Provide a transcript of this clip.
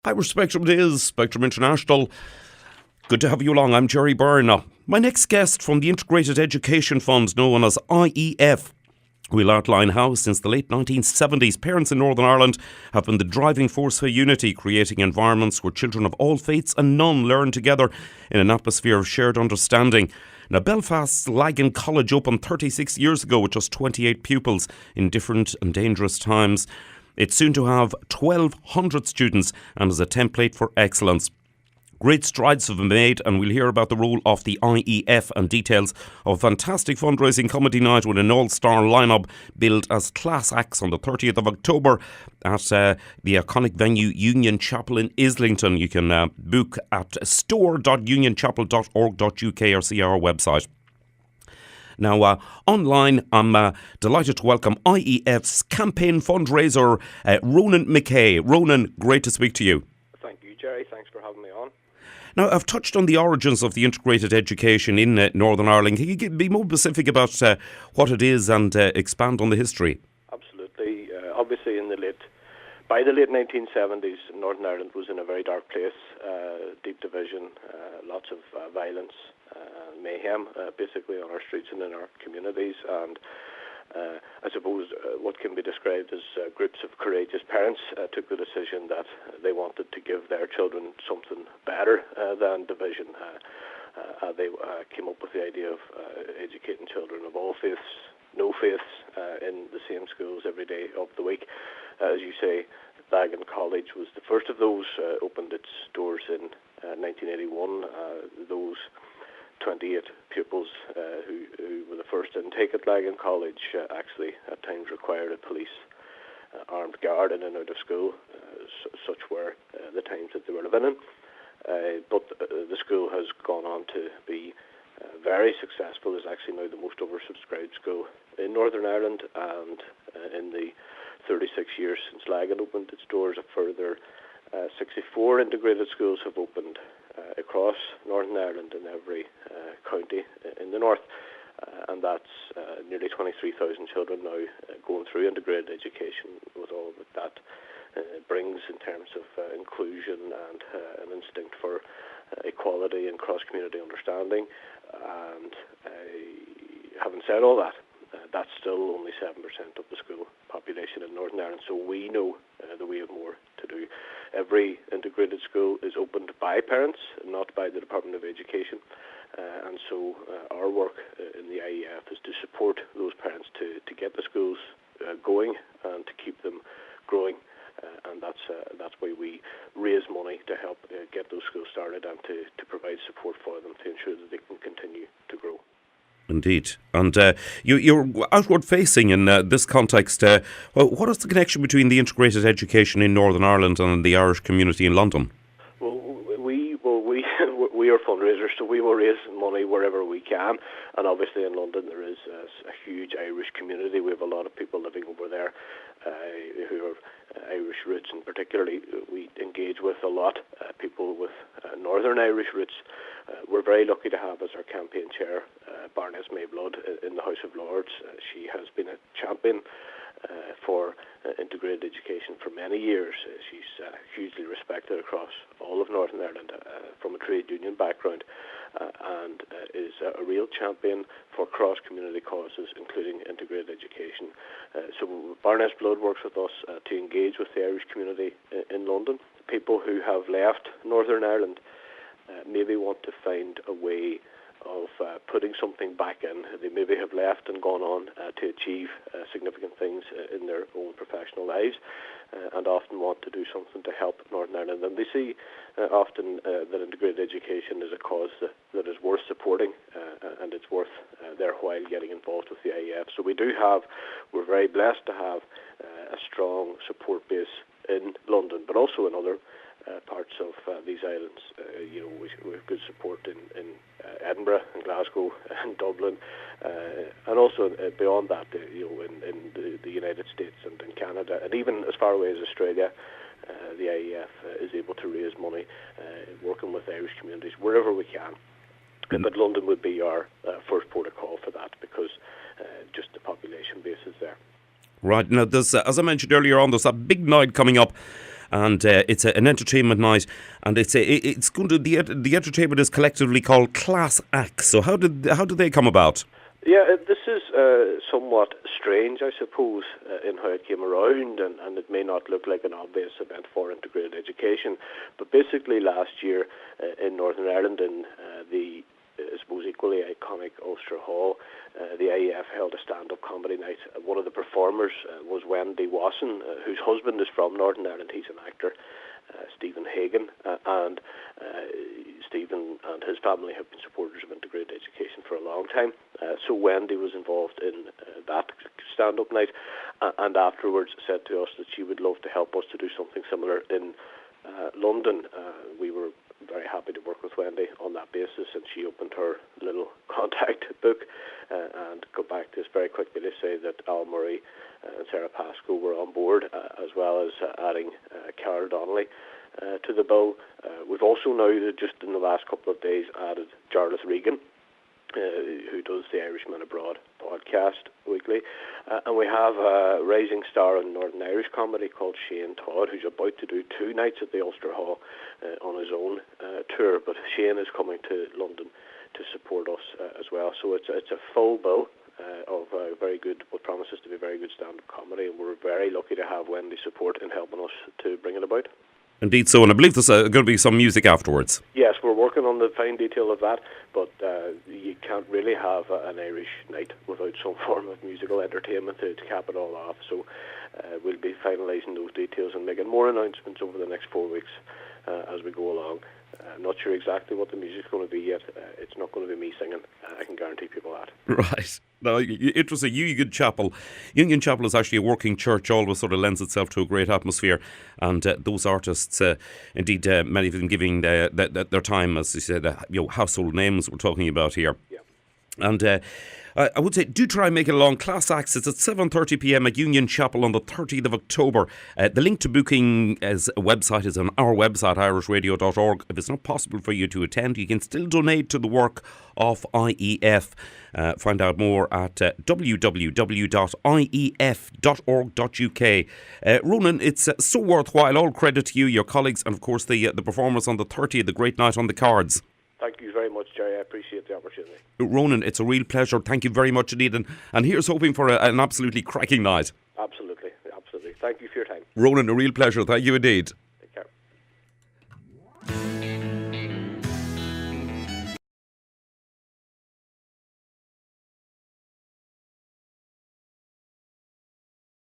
Irish Spectrum it is, Spectrum International. Good to have you along. I'm Jerry Byrne. My next guest from the Integrated Education Fund, known as IEF, will outline how, since the late 1970s, parents in Northern Ireland have been the driving force for unity, creating environments where children of all faiths and none learn together in an atmosphere of shared understanding. Now, Belfast's Lagan College opened 36 years ago with just 28 pupils in different and dangerous times. It's soon to have 1,200 students and is a template for excellence. Great strides have been made, and we'll hear about the role of the IEF and details of a fantastic fundraising comedy night with an all-star lineup billed as class acts on the 30th of October at the iconic venue Union Chapel in Islington. You can book at store.unionchapel.org.uk or see our website. Now, online, I'm delighted to welcome IEF's campaign fundraiser, Ronan McCay. Ronan, great to speak to you. Thank you, Jerry. Thanks for having me on. Now, I've touched on the origins of the integrated education in Northern Ireland. Can you be more specific about what it is and expand on the history? Absolutely. Obviously, by the late 1970s, Northern Ireland was in a very dark place. Deep division, lots of violence, mayhem, basically on our streets and in our communities. And I suppose what can be described as groups of courageous parents took the decision that they wanted to give their children something better than division. They came up with the idea of educating children of all faiths, no faiths, in the same schools every day of the week. As you say, Lagan College was the first of those, opened its doors in 1981. Those 28 pupils who were the first intake at Lagan College actually at times required a police armed guard in and out of school. Such were the times that they were living in. But the school has gone on to be very successful. It's actually now the most oversubscribed school in Northern Ireland, and in the 36 years since Lagan opened its doors, a further 64 integrated schools have opened across Northern Ireland in every county in the north, and that's nearly 23,000 children now going through integrated education, with all that brings in terms of inclusion and an instinct for equality and cross-community understanding. And having said all that, that's still only 7% of the school population in Northern Ireland, so we know that we have more to do. Every integrated school is opened by parents, not by the Department of Education, and so our work in the IEF is to support those parents to get the schools going and to keep them growing, and that's why we raise money to help get those schools started and to provide support for them to ensure that they can continue to grow. Indeed. And you're outward facing in this context. What is the connection between the integrated education in Northern Ireland and the Irish community in London? Well, we are fundraisers, so we will raise money wherever we can. And obviously in London there is a huge Irish community. We have a lot of people living over there who have Irish roots, and particularly we engage with a lot people with Northern Irish roots. We're very lucky to have as our campaign chair Baroness Mayblood in the House of Lords. She has been a champion for integrated education for many years. She's hugely respected across all of Northern Ireland from a trade union background, and is a real champion for cross-community causes, including integrated education. So Baroness Blood works with us to engage with the Irish community in London. People who have left Northern Ireland maybe want to find a way of putting something back in. They maybe have left and gone on to achieve significant things in their own professional lives, and often want to do something to help Northern Ireland. And they see often that integrated education is a cause that is worth supporting, and it's worth their while getting involved with the IEF. So we're very blessed to have a strong support base in London, but also in other parts of these islands. We have good support in Edinburgh and Glasgow and Dublin, and also beyond that, in the United States and in Canada, and even as far away as Australia. The IEF is able to raise money working with Irish communities wherever we can. But London would be our first port of call for that, because just the population base is there. Right. Now, there's, as I mentioned earlier on, there's that big night coming up and it's an entertainment night, and it's going to the entertainment is collectively called Class Acts. So how did they come about? Yeah, this is somewhat strange, I suppose, in how it came around, and it may not look like an obvious event for integrated education. But basically last year in Northern Ireland, in the, I suppose, equally iconic Ulster Hall, the IEF held a stand-up comedy night. One of the performers was Wendy Wasson, whose husband is from Northern Ireland. He's an actor. Stephen Hagan, and Stephen and his family have been supporters of integrated education for a long time. So Wendy was involved in that stand-up night, and afterwards said to us that she would love to help us to do something similar in London. We were very happy to work with Wendy on that basis, and she opened her little contact book and got back to us very quickly to say that Al Murray and Sarah Pascoe were on board, as well as adding Donnelly to the bill. We've also now, just in the last couple of days, added Jarlath Regan, who does the Irishman Abroad podcast weekly. And we have a rising star in Northern Irish comedy called Shane Todd, who's about to do 2 nights at the Ulster Hall on his own tour. But Shane is coming to London to support us as well. So it's a full bill of very good, what promises to be very good stand-up comedy. And we're very lucky to have Wendy's support in helping us to bring it about. Indeed so, and I believe there's going to be some music afterwards. Yes, we're working on the fine detail of that, but you can't really have an Irish night without some form of musical entertainment to cap it all off. So we'll be finalising those details and making more announcements over the next 4 weeks as we go along. I'm not sure exactly what the music's going to be yet. It's not going to be me singing. I can guarantee people that. Right. Now, interesting. Union Chapel. Union Chapel is actually a working church, always sort of lends itself to a great atmosphere. And those artists, indeed, many of them giving their time, as you said, household names we're talking about here. Yeah. And I would say, do try and make it along. Class Acts, it's at 7:30 p.m. at Union Chapel on the 30th of October. The link to booking as a website is on our website, irishradio.org. If it's not possible for you to attend, you can still donate to the work of IEF. Find out more at www.ief.org.uk. Ronan, it's so worthwhile. All credit to you, your colleagues, and of course the performance on the 30th, the great night on the cards. Thank you very much, Jerry. I appreciate the opportunity. Ronan, it's a real pleasure. Thank you very much indeed. And here's hoping for an absolutely cracking night. Absolutely. Thank you for your time. Ronan, a real pleasure. Thank you indeed. Take care.